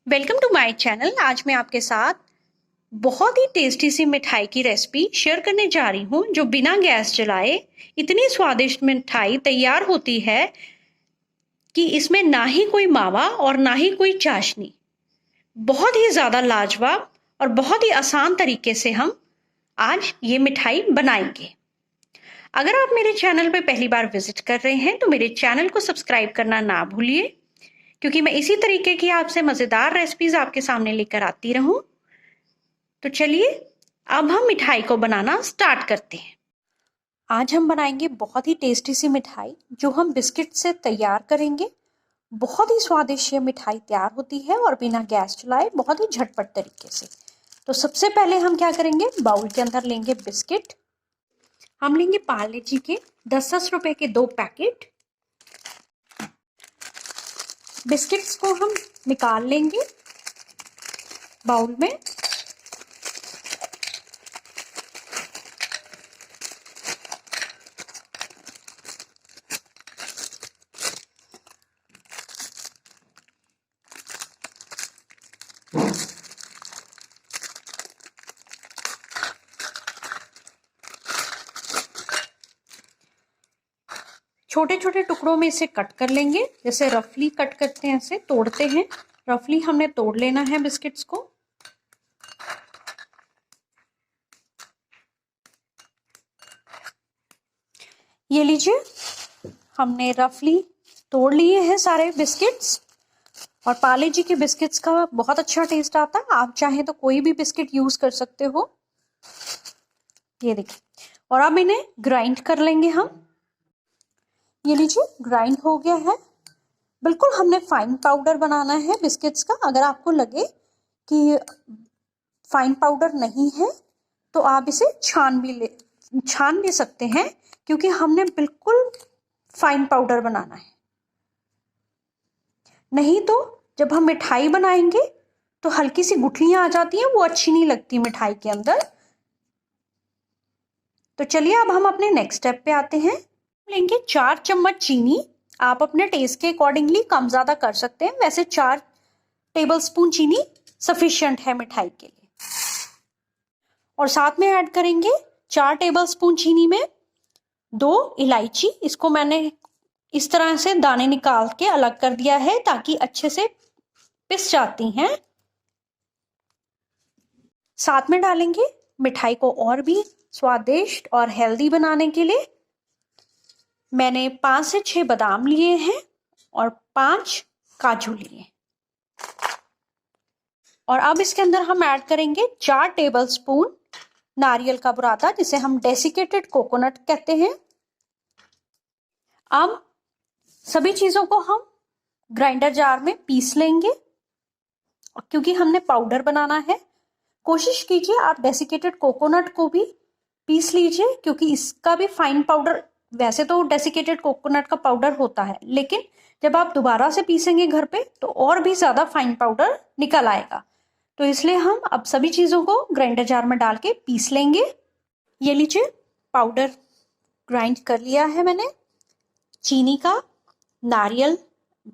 Welcome to my channel. आज मैं आपके साथ बहुत ही टेस्टी सी मिठाई की रेसिपी शेयर करने जा रही हूँ जो बिना गैस जलाए इतनी स्वादिष्ट मिठाई तैयार होती है कि इसमें ना ही कोई मावा और ना ही कोई चाशनी। बहुत ही ज़्यादा लाजवाब और बहुत ही आसान तरीके से हम आज ये मिठाई बनाएंगे। अगर आप मेरे चैनल पर पहली बार विजिट कर रहे हैं तो मेरे चैनल को सब्सक्राइब करना ना भूलिए, क्योंकि मैं इसी तरीके की आपसे मज़ेदार रेसिपीज आपके सामने लेकर आती रहूं। तो चलिए अब हम मिठाई को बनाना स्टार्ट करते हैं। आज हम बनाएंगे बहुत ही टेस्टी सी मिठाई जो हम बिस्किट से तैयार करेंगे। बहुत ही स्वादिष्ट ये मिठाई तैयार होती है और बिना गैस चलाए बहुत ही झटपट तरीके से। तो सबसे पहले हम क्या करेंगे, बाउल के अंदर लेंगे बिस्किट। हम लेंगे पार्ले जी के 10-10 रुपए के 2 पैकेट। बिस्किट्स को हम निकाल लेंगे बाउल में। छोटे छोटे टुकड़ों में इसे कट कर लेंगे, जैसे रफली कट करते हैं, ऐसे तोड़ते हैं। रफली हमने तोड़ लेना है बिस्किट्स को। ये लीजिए, हमने रफली तोड़ लिए हैं सारे बिस्किट्स। और पार्ले जी के बिस्किट्स का बहुत अच्छा टेस्ट आता है। आप चाहें तो कोई भी बिस्किट यूज कर सकते हो। ये देखिए, और अब इन्हें ग्राइंड कर लेंगे हम। ये लीजिए, ग्राइंड हो गया है। बिल्कुल हमने फाइन पाउडर बनाना है बिस्किट्स का। अगर आपको लगे कि फाइन पाउडर नहीं है तो आप इसे छान भी सकते हैं, क्योंकि हमने बिल्कुल फाइन पाउडर बनाना है। नहीं तो जब हम मिठाई बनाएंगे तो हल्की सी गुठलियां आ जाती हैं, वो अच्छी नहीं लगती मिठाई के अंदर। तो चलिए अब हम अपने नेक्स्ट स्टेप पे आते हैं। लेंगे 4 चम्मच चीनी। आप अपने टेस्ट के अकॉर्डिंगली कम ज्यादा कर सकते हैं। वैसे 4 टेबलस्पून चीनी सफिशिएंट है मिठाई के लिए। और साथ में ऐड करेंगे 4 टेबलस्पून चीनी में 2 इलायची। इसको मैंने इस तरह से दाने निकाल के अलग कर दिया है ताकि अच्छे से पिस जाती हैं। साथ में डालेंगे मिठाई को और भी स्वादिष्ट और हेल्दी बनाने के लिए मैंने 5 से 6 बादाम लिए हैं और 5 काजू लिए। और अब इसके अंदर हम ऐड करेंगे 4 टेबलस्पून नारियल का बुरादा, जिसे हम डेसिकेटेड कोकोनट कहते हैं। अब सभी चीजों को हम ग्राइंडर जार में पीस लेंगे। और क्योंकि हमने पाउडर बनाना है, कोशिश कीजिए आप डेसिकेटेड कोकोनट को भी पीस लीजिए, क्योंकि इसका भी फाइन पाउडर, वैसे तो डेसिकेटेड कोकोनट का पाउडर होता है, लेकिन जब आप दोबारा से पीसेंगे घर पे तो और भी ज्यादा फाइन पाउडर निकल आएगा। तो इसलिए हम अब सभी चीजों को ग्राइंडर जार में डाल के पीस लेंगे। ये लीजिए, पाउडर ग्राइंड कर लिया है मैंने। चीनी का, नारियल,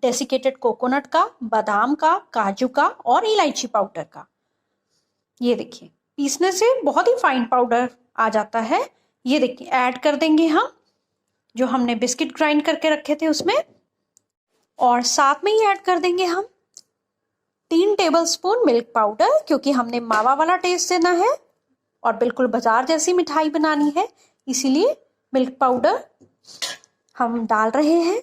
डेसिकेटेड कोकोनट का, बादाम का, काजू का और इलायची पाउडर का। ये देखिए, पीसने से बहुत ही फाइन पाउडर आ जाता है। ये देखिए, ऐड कर देंगे हम जो हमने बिस्किट ग्राइंड करके रखे थे उसमें। और साथ में ही ऐड कर देंगे हम 3 टेबलस्पून मिल्क पाउडर, क्योंकि हमने मावा वाला टेस्ट देना है और बिल्कुल बाजार जैसी मिठाई बनानी है, इसीलिए मिल्क पाउडर हम डाल रहे हैं।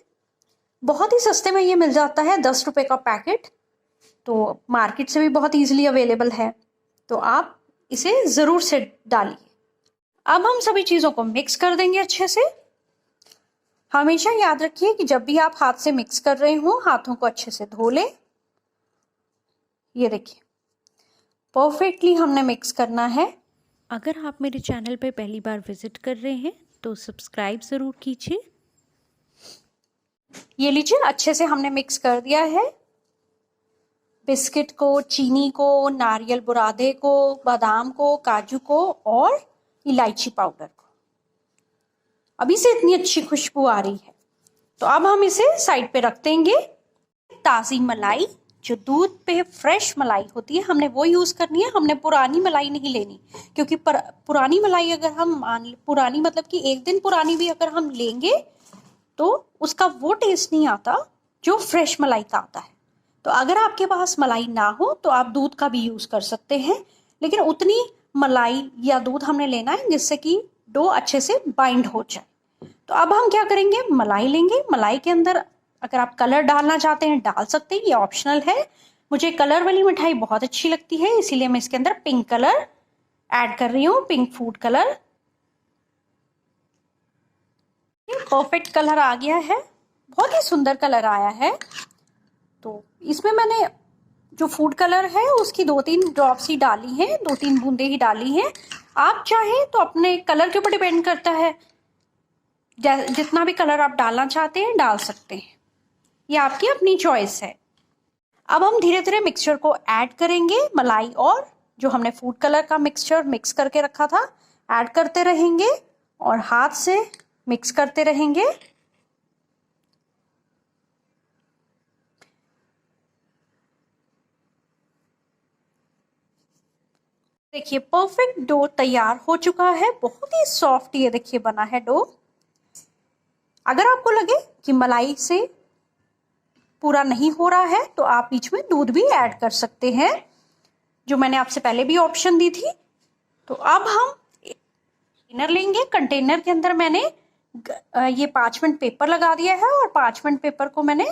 बहुत ही सस्ते में ये मिल जाता है, 10 रुपए का पैकेट। तो मार्केट से भी बहुत इजीली अवेलेबल है, तो आप इसे जरूर से डालिए। अब हम सभी चीजों को मिक्स कर देंगे अच्छे से। हमेशा याद रखिए कि जब भी आप हाथ से मिक्स कर रहे हो, हाथों को अच्छे से धो लें। ये देखिए, परफेक्टली हमने मिक्स करना है। अगर आप मेरे चैनल पर पहली बार विजिट कर रहे हैं तो सब्सक्राइब ज़रूर कीजिए। ये लीजिए, अच्छे से हमने मिक्स कर दिया है बिस्किट को, चीनी को, नारियल बुरादे को, बादाम को, काजू को और इलायची पाउडर को। अभी से इतनी अच्छी खुशबू आ रही है। तो अब हम इसे साइड पे रख देंगे। ताज़ी मलाई जो दूध पे फ्रेश मलाई होती है हमने वो यूज़ करनी है, हमने पुरानी मलाई नहीं लेनी, क्योंकि पुरानी मलाई अगर हम पुरानी मतलब कि 1 दिन पुरानी भी अगर हम लेंगे तो उसका वो टेस्ट नहीं आता जो फ्रेश मलाई का आता है। तो अगर आपके पास मलाई ना हो तो आप दूध का भी यूज़ कर सकते हैं, लेकिन उतनी मलाई या दूध हमने लेना है जिससे कि डो अच्छे से बाइंड हो जाए। तो अब हम क्या करेंगे, मलाई लेंगे। मलाई के अंदर अगर आप कलर डालना चाहते हैं डाल सकते हैं, ये ऑप्शनल है। मुझे कलर वाली मिठाई बहुत अच्छी लगती है, इसीलिए मैं इसके अंदर पिंक कलर ऐड कर रही हूँ, pink food colour. Perfect colour आ गया है, बहुत ही सुंदर कलर आया है। तो इसमें मैंने जो फूड कलर है उसकी 2-3 ड्रॉप्स ही डाली हैं, 2-3 बूंदे ही डाली हैं। आप चाहें तो अपने कलर के ऊपर डिपेंड करता है, जितना भी कलर आप डालना चाहते हैं डाल सकते हैं, ये आपकी अपनी चॉइस है। अब हम धीरे धीरे मिक्सचर को ऐड करेंगे, मलाई और जो हमने फूड कलर का मिक्सचर मिक्स करके रखा था ऐड करते रहेंगे और हाथ से मिक्स करते रहेंगे। देखिए परफेक्ट डो तैयार हो चुका है, बहुत ही सॉफ्ट ये देखिए बना है डो। अगर आपको लगे कि मलाई से पूरा नहीं हो रहा है तो आप बीच में दूध भी ऐड कर सकते हैं, जो मैंने आपसे पहले भी ऑप्शन दी थी। तो अब हम कंटेनर लेंगे, कंटेनर के अंदर मैंने ये पार्चमेंट पेपर लगा दिया है और पार्चमेंट पेपर को मैंने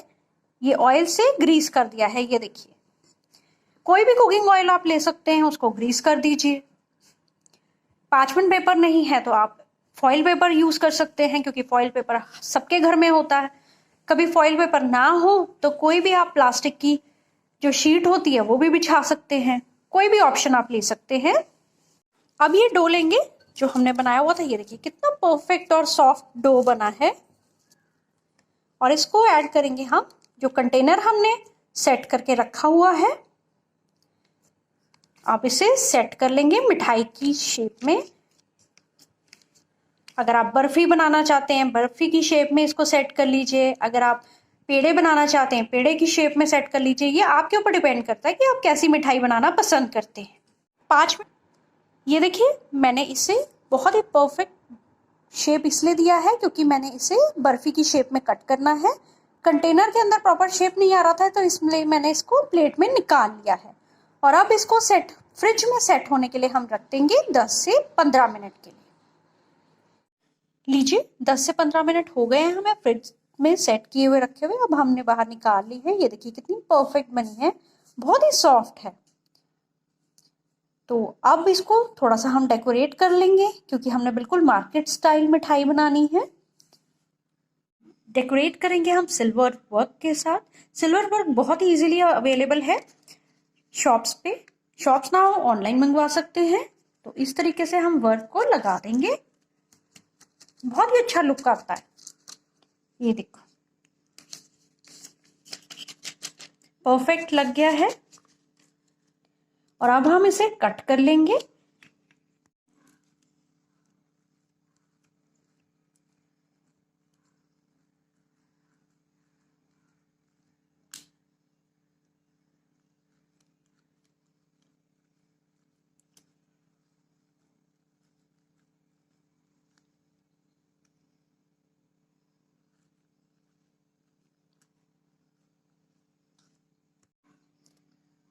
ये ऑयल से ग्रीस कर दिया है। ये देखिए कोई भी कुकिंग ऑयल आप ले सकते हैं, उसको ग्रीस कर दीजिए। पार्चमेंट पेपर नहीं है तो आप फॉइल पेपर यूज कर सकते हैं, क्योंकि फॉइल पेपर सबके घर में होता है। कभी फॉइल पेपर ना हो तो कोई भी आप प्लास्टिक की जो शीट होती है वो भी बिछा सकते हैं, कोई भी ऑप्शन आप ले सकते हैं। अब ये डो लेंगे जो हमने बनाया हुआ था, ये देखिए कितना परफेक्ट और सॉफ्ट डो बना है, और इसको ऐड करेंगे हम जो कंटेनर हमने सेट करके रखा हुआ है। आप इसे सेट कर लेंगे मिठाई की शेप में। अगर आप बर्फी बनाना चाहते हैं बर्फी की शेप में इसको सेट कर लीजिए, अगर आप पेड़े बनाना चाहते हैं पेड़े की शेप में सेट कर लीजिए। ये आपके ऊपर डिपेंड करता है कि आप कैसी मिठाई बनाना पसंद करते हैं। 5 मिनट, ये देखिए मैंने इसे बहुत ही परफेक्ट शेप इसलिए दिया है क्योंकि मैंने इसे बर्फी की शेप में कट करना है। कंटेनर के अंदर प्रॉपर शेप नहीं आ रहा था तो इसलिए मैंने इसको प्लेट में निकाल लिया है। और अब इसको फ्रिज में सेट होने के लिए हम रख देंगे 10 से 15 मिनट के लिए। लीजिए 10 से 15 मिनट हो गए हैं हमें फ्रिज में सेट किए हुए रखे हुए। अब हमने बाहर निकाल ली है, ये देखिए कितनी परफेक्ट बनी है, बहुत ही सॉफ्ट है। तो अब इसको थोड़ा सा हम डेकोरेट कर लेंगे, क्योंकि हमने बिल्कुल मार्केट स्टाइल मिठाई बनानी है। डेकोरेट करेंगे हम सिल्वर वर्क के साथ। सिल्वर वर्क बहुत ही इजीली अवेलेबल है शॉप्स पे, शॉप्स ना हो ऑनलाइन मंगवा सकते हैं। तो इस तरीके से हम वर्क को लगा देंगे, बहुत ही अच्छा लुक आता है। ये देखो परफेक्ट लग गया है, और अब हम इसे कट कर लेंगे।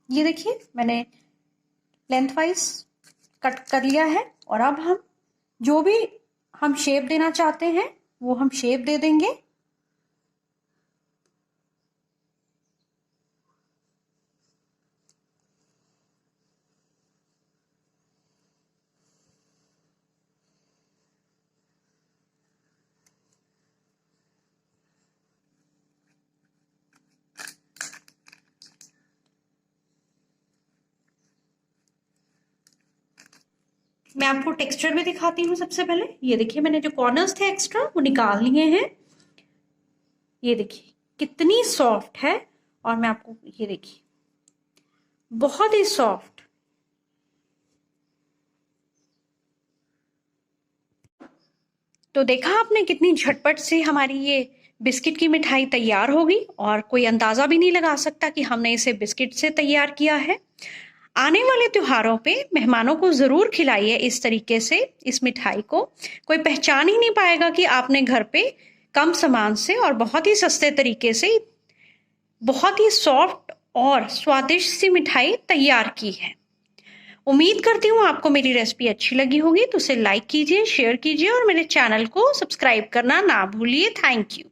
ये देखिए मैंने लेंथ वाइज कट कर लिया है, और अब हम जो भी हम शेप देना चाहते हैं वो हम शेप दे देंगे। मैं आपको टेक्सचर भी दिखाती हूँ। सबसे पहले ये देखिए मैंने जो कॉर्नर्स थे एक्स्ट्रा वो निकाल लिए हैं। ये देखिए कितनी सॉफ्ट है, और मैं आपको ये देखिए बहुत ही सॉफ्ट। तो देखा आपने कितनी झटपट से हमारी ये बिस्किट की मिठाई तैयार होगी और कोई अंदाज़ा भी नहीं लगा सकता कि हमने इसे बिस्किट से तैयार किया है। आने वाले त्योहारों पे मेहमानों को ज़रूर खिलाइए इस तरीके से इस मिठाई को। कोई पहचान ही नहीं पाएगा कि आपने घर पे कम सामान से और बहुत ही सस्ते तरीके से बहुत ही सॉफ्ट और स्वादिष्ट सी मिठाई तैयार की है। उम्मीद करती हूँ आपको मेरी रेसिपी अच्छी लगी होगी, तो उसे लाइक कीजिए, शेयर कीजिए और मेरे चैनल को सब्सक्राइब करना ना भूलिए। Thank you.